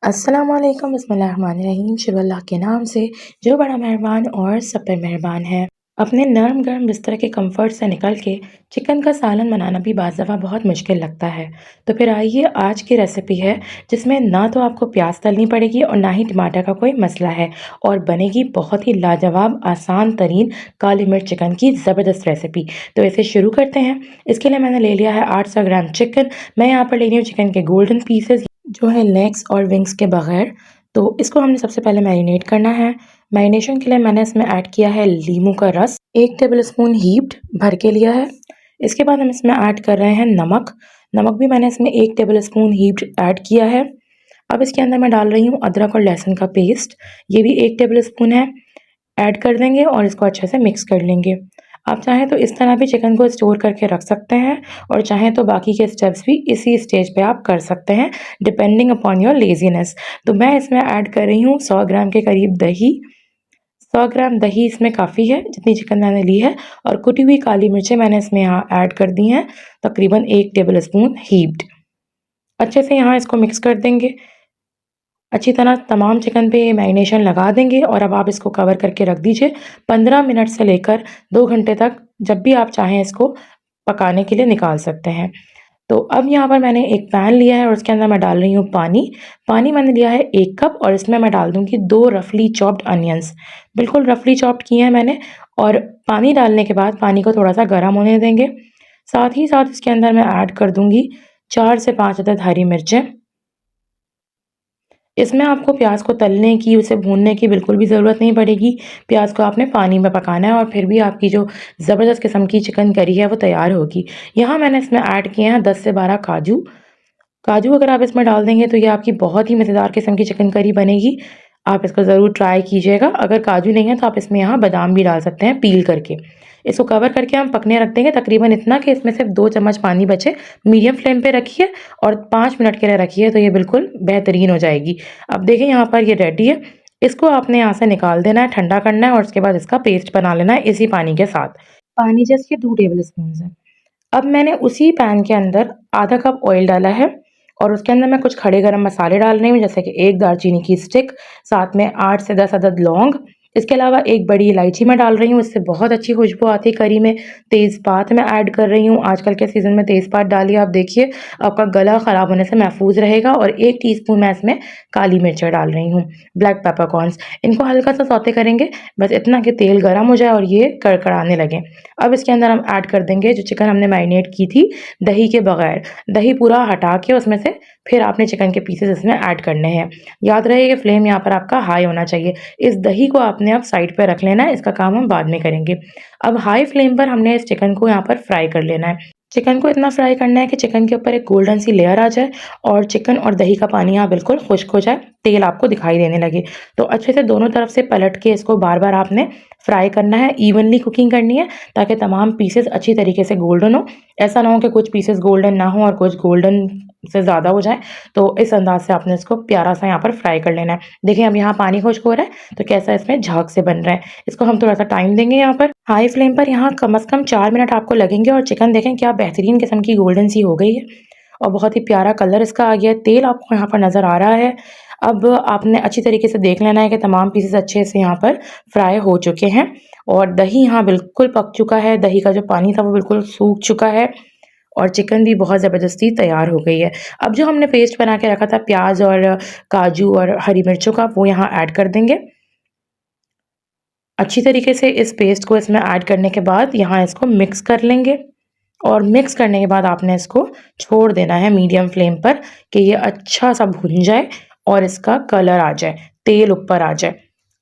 अस्सलामुअलैकुम बिस्मिल्लाहिर्रहमानिर्रहीम। शुभ अल्लाह के नाम से जो बड़ा मेहरबान और सब पर मेहरबान है। अपने नरम गरम बिस्तर के कंफर्ट से निकल के चिकन का सालन बनाना भी बाज़ दफ़ा बहुत मुश्किल लगता है। तो फिर आइए, आज की रेसिपी है जिसमें ना तो आपको प्याज तलनी पड़ेगी और ना ही टमाटर का कोई मसला है, और बनेगी बहुत ही लाजवाब आसान तरीन काली मिर्च चिकन की ज़बरदस्त रेसिपी। तो इसे शुरू करते हैं। इसके लिए मैंने ले लिया है 800 ग्राम चिकन। मैं यहाँ पर ले रही हूँ चिकन के गोल्डन पीसेस, जो है लेग्स और विंग्स के बगैर। तो इसको हमने सबसे पहले मैरिनेट करना है। मैरिनेशन के लिए मैंने इसमें ऐड किया है लीमू का रस, 1 टेबलस्पून हीप्ड भर के लिया है। इसके बाद हम इसमें ऐड कर रहे हैं नमक। नमक भी मैंने इसमें 1 टेबलस्पून हीप्ड ऐड किया है। अब इसके अंदर मैं डाल रही हूँ अदरक और लहसुन का पेस्ट, ये भी 1 टेबलस्पून है, ऐड कर देंगे और इसको अच्छे से मिक्स कर लेंगे। आप चाहें तो इस तरह भी चिकन को स्टोर करके रख सकते हैं, और चाहें तो बाकी के स्टेप्स भी इसी स्टेज पे आप कर सकते हैं, डिपेंडिंग अपॉन योर लेजीनेस। तो मैं इसमें ऐड कर रही हूँ 100 ग्राम के करीब दही। 100 ग्राम दही इसमें काफ़ी है जितनी चिकन मैंने ली है। और कुटी हुई काली मिर्चें मैंने इसमें यहाँ ऐड कर दी हैं, तकरीबन 1 टेबल स्पून हीप्ड। अच्छे से यहाँ इसको मिक्स कर देंगे। अच्छी तरह तमाम चिकन पे मैरिनेशन लगा देंगे और अब आप इसको कवर करके रख दीजिए 15 मिनट से लेकर 2 घंटे तक, जब भी आप चाहें इसको पकाने के लिए निकाल सकते हैं। तो अब यहाँ पर मैंने एक पैन लिया है और उसके अंदर मैं डाल रही हूँ पानी। पानी मैंने लिया है 1 कप, और इसमें मैं डाल दूँगी 2 रफली चॉप्ड अनियंस, बिल्कुल रफली चॉप्ड किए हैं मैंने। और पानी डालने के बाद पानी को थोड़ा-सा गर्म होने देंगे। साथ ही साथ इसके अंदर मैं ऐड कर दूँगी 4 से 5 अदद हरी मिर्चें। इसमें आपको प्याज को तलने की, उसे भूनने की बिल्कुल भी ज़रूरत नहीं पड़ेगी। प्याज को आपने पानी में पकाना है और फिर भी आपकी जो ज़बरदस्त किस्म की चिकन करी है वो तैयार होगी। यहाँ मैंने इसमें ऐड किए हैं 10 से 12 काजू। काजू अगर आप इसमें डाल देंगे तो ये आपकी बहुत ही मज़ेदार किस्म की चिकन करी बनेगी। आप इसको ज़रूर ट्राई कीजिएगा। अगर काजू नहीं है तो आप इसमें यहाँ बादाम भी डाल सकते हैं पील करके। इसको कवर करके हम पकने रख देंगे तकरीबन इतना कि इसमें सिर्फ 2 चम्मच पानी बचे। मीडियम फ्लेम पे रखिए और 5 मिनट के लिए रखिए, तो ये बिल्कुल बेहतरीन हो जाएगी। अब देखिए यहाँ पर ये रेडी है। इसको आपने यहाँ से निकाल देना है, ठंडा करना है और उसके बाद इसका पेस्ट बना लेना है इसी पानी के साथ। पानी जैसे 2 टेबल स्पून है। अब मैंने उसी पैन के अंदर आधा कप ऑयल डाला है और उसके अंदर मैं कुछ खड़े गरम मसाले डाल रही हूँ, जैसे कि 1 दालचीनी की स्टिक, साथ में 8 से 10 अदद लौंग। इसके अलावा 1 बड़ी इलायची मैं डाल रही हूँ, इससे बहुत अच्छी खुशबू आती है करी में। तेज़पात मैं ऐड कर रही हूँ, आजकल के सीज़न में तेज़पात डालिए, आप देखिए आपका गला ख़राब होने से महफूज रहेगा। और 1 टीस्पून मैं इसमें काली मिर्च डाल रही हूँ, ब्लैक पेपरकॉर्न्स। इनको हल्का सा सौते करेंगे, बस इतना कि तेल गर्म हो जाए और ये कड़कड़ाने लगे। अब इसके अंदर हम ऐड कर देंगे जो चिकन हमने मैरिनेट की थी दही के बगैर। दही पूरा हटा के उसमें से फिर आपने चिकन के पीसेस इसमें ऐड करने हैं। याद रहे कि फ्लेम यहाँ पर आपका हाई होना चाहिए। इस दही को आपने अब साइड पर रख लेना है, इसका काम हम बाद में करेंगे। अब हाई फ्लेम पर हमने इस चिकन को यहाँ पर फ्राई कर लेना है। चिकन को इतना फ्राई करना है कि चिकन के ऊपर एक गोल्डन सी लेयर आ जाए और चिकन और दही का पानी यहाँ बिल्कुल खुश्क हो जाए, तेल आपको दिखाई देने लगे। तो अच्छे से दोनों तरफ से पलट के इसको बार-बार आपने फ्राई करना है, इवनली कुकिंग करनी है, ताकि तमाम पीसेस अच्छी तरीके से गोल्डन हो। ऐसा ना हो कि कुछ पीसेस गोल्डन ना हो और कुछ गोल्डन से ज़्यादा हो जाए। तो इस अंदाज से आपने इसको प्यारा सा यहाँ पर फ्राई कर लेना है। देखिए अब यहाँ पानी खुश्क हो रहा है तो कैसा इसमें झाग से बन रहा है। इसको हम थोड़ा सा टाइम देंगे यहाँ पर हाई फ्लेम पर। यहाँ कम से कम 4 मिनट आपको लगेंगे और चिकन देखें क्या बेहतरीन किस्म की गोल्डन सी हो गई है और बहुत ही प्यारा कलर इसका आ गया है। तेल आपको यहाँ पर नज़र आ रहा है। अब आपने अच्छी तरीके से देख लेना है कि तमाम पीसेस अच्छे से यहाँ पर फ्राई हो चुके हैं और दही यहाँ बिल्कुल पक चुका है। दही का जो पानी था वो बिल्कुल सूख चुका है और चिकन भी बहुत ज़बरदस्ती तैयार हो गई है। अब जो हमने पेस्ट बना के रखा था प्याज और काजू और हरी मिर्चों का, वो यहाँ ऐड कर देंगे। अच्छी तरीके से इस पेस्ट को इसमें ऐड करने के बाद यहाँ इसको मिक्स कर लेंगे और मिक्स करने के बाद आपने इसको छोड़ देना है मीडियम फ्लेम पर कि ये अच्छा सा भुन जाए और इसका कलर आ जाए, तेल ऊपर आ जाए।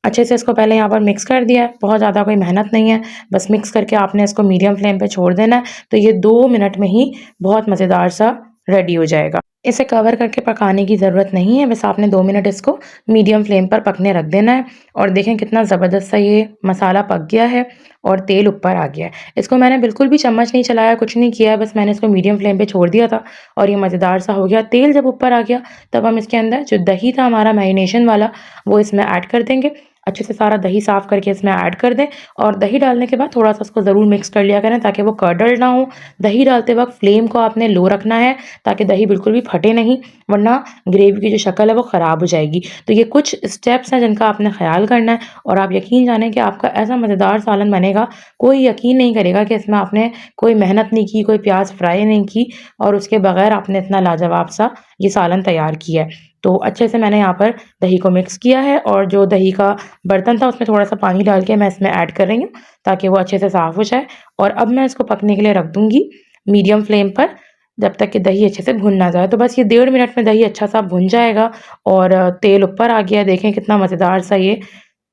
अच्छे से इसको पहले यहाँ पर मिक्स कर दिया है, बहुत ज़्यादा कोई मेहनत नहीं है, बस मिक्स करके आपने इसको मीडियम फ्लेम पे छोड़ देना है। तो ये 2 मिनट में ही बहुत मज़ेदार सा रेडी हो जाएगा। इसे कवर करके पकाने की ज़रूरत नहीं है, बस आपने 2 मिनट इसको मीडियम फ्लेम पर पकने रख देना है। और देखें कितना ज़बरदस्त सा ये मसाला पक गया है और तेल ऊपर आ गया है। इसको मैंने बिल्कुल भी चम्मच नहीं चलाया, कुछ नहीं किया, बस मैंने इसको मीडियम फ्लेम पे छोड़ दिया था और ये मज़ेदार सा हो गया। तेल जब ऊपर आ गया तब हम इसके अंदर जो दही था हमारा मैरिनेशन वाला वो इसमें ऐड कर देंगे। अच्छे से सारा दही साफ़ करके इसमें ऐड कर दें और दही डालने के बाद थोड़ा-सा उसको ज़रूर मिक्स कर लिया करें ताकि वो कर्डल ना हो। दही डालते वक़्त फ्लेम को आपने लो रखना है ताकि दही बिल्कुल भी फटे नहीं, वरना ग्रेवी की जो शक्ल है वो ख़राब हो जाएगी। तो ये कुछ स्टेप्स हैं जिनका आपने ख़्याल करना है और आप यकीन जानें कि आपका ऐसा मज़ेदार सालन बनेगा, कोई यकीन नहीं करेगा कि इसमें आपने कोई मेहनत नहीं की, कोई प्याज़ फ्राई नहीं की और उसके बगैर आपने इतना लाजवाब सा ये सालन तैयार किया है। तो अच्छे से मैंने यहाँ पर दही को मिक्स किया है और जो दही का बर्तन था उसमें थोड़ा-सा पानी डाल के मैं इसमें ऐड कर रही हूँ ताकि वो अच्छे से साफ़ हो जाए और अब मैं इसको पकने के लिए रख दूँगी मीडियम फ्लेम पर जब तक कि दही अच्छे से भुन ना जाए। तो बस ये 1.5 मिनट में दही अच्छा-सा भुन जाएगा और तेल ऊपर आ गया है, देखें कितना मज़ेदार सा ये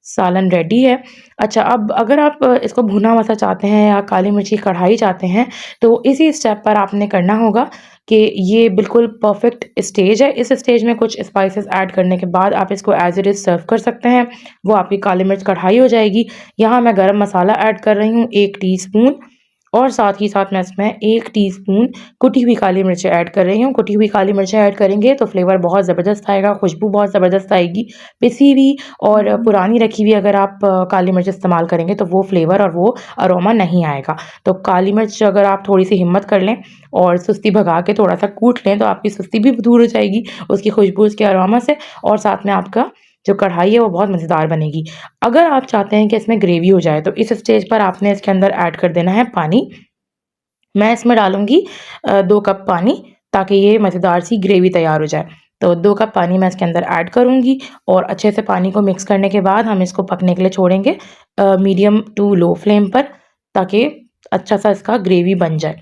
सालन रेडी है। अच्छा, अब अगर आप इसको भुना हुआ सा चाहते हैं या काली मिर्च की कढ़ाई चाहते हैं, तो इसी स्टेप पर आपने करना होगा कि ये बिल्कुल परफ़ेक्ट स्टेज है। इस स्टेज में कुछ स्पाइसेस ऐड करने के बाद आप इसको एज़ इट इज़ सर्व कर सकते हैं। वो आपकी काली मिर्च कढ़ाई हो जाएगी। यहाँ मैं गरम मसाला ऐड कर रही हूँ 1 टीस्पून और साथ ही साथ मैं इसमें 1 टीस्पून कुटी हुई काली मिर्चें ऐड कर रही हूँ। कुटी हुई काली मिर्चें ऐड करेंगे तो फ्लेवर बहुत ज़बरदस्त आएगा, खुशबू बहुत ज़बरदस्त आएगी। पिसी हुई और पुरानी रखी हुई अगर आप काली मिर्च इस्तेमाल करेंगे तो वो फ्लेवर और वो अरोमा नहीं आएगा। तो काली मिर्च अगर आप थोड़ी-सी हिम्मत कर लें और सुस्ती भगा के थोड़ा-सा कूट लें तो आपकी सुस्ती भी दूर हो जाएगी उसकी खुशबू, उसके अरोमा से और साथ में आपका जो कढ़ाई है वो बहुत मज़ेदार बनेगी। अगर आप चाहते हैं कि इसमें ग्रेवी हो जाए तो इस स्टेज पर आपने इसके अंदर ऐड कर देना है पानी। मैं इसमें डालूँगी 2 कप पानी ताकि ये मज़ेदार सी ग्रेवी तैयार हो जाए। तो 2 कप पानी मैं इसके अंदर ऐड करूँगी और अच्छे से पानी को मिक्स करने के बाद हम इसको पकने के लिए छोड़ेंगे मीडियम टू लो फ्लेम पर ताकि अच्छा-सा इसका ग्रेवी बन जाए।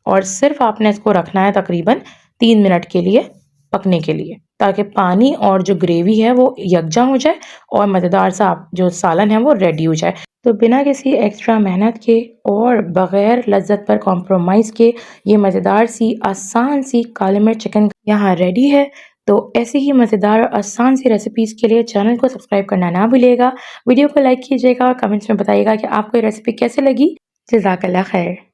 और सिर्फ़ आपने इसको रखना है तकरीबन 3 मिनट के लिए पकने के लिए ताकि पानी और जो ग्रेवी है वो यकजा हो जाए और मज़ेदार सा जो सालन है वो रेडी हो जाए। तो बिना किसी एक्स्ट्रा मेहनत के और बग़ैर लज़्ज़त पर कॉम्प्रोमाइज़ के ये मज़ेदार सी आसान सी काली मिर्च चिकन यहाँ रेडी है। तो ऐसी ही मज़ेदार और आसान सी रेसिपीज़ के लिए चैनल को सब्सक्राइब करना ना भूलिएगा। वीडियो को लाइक कीजिएगा और कमेंट्स में बताइएगा कि आपको ये रेसिपी कैसे लगी। जज़ाकल्लाह खैर।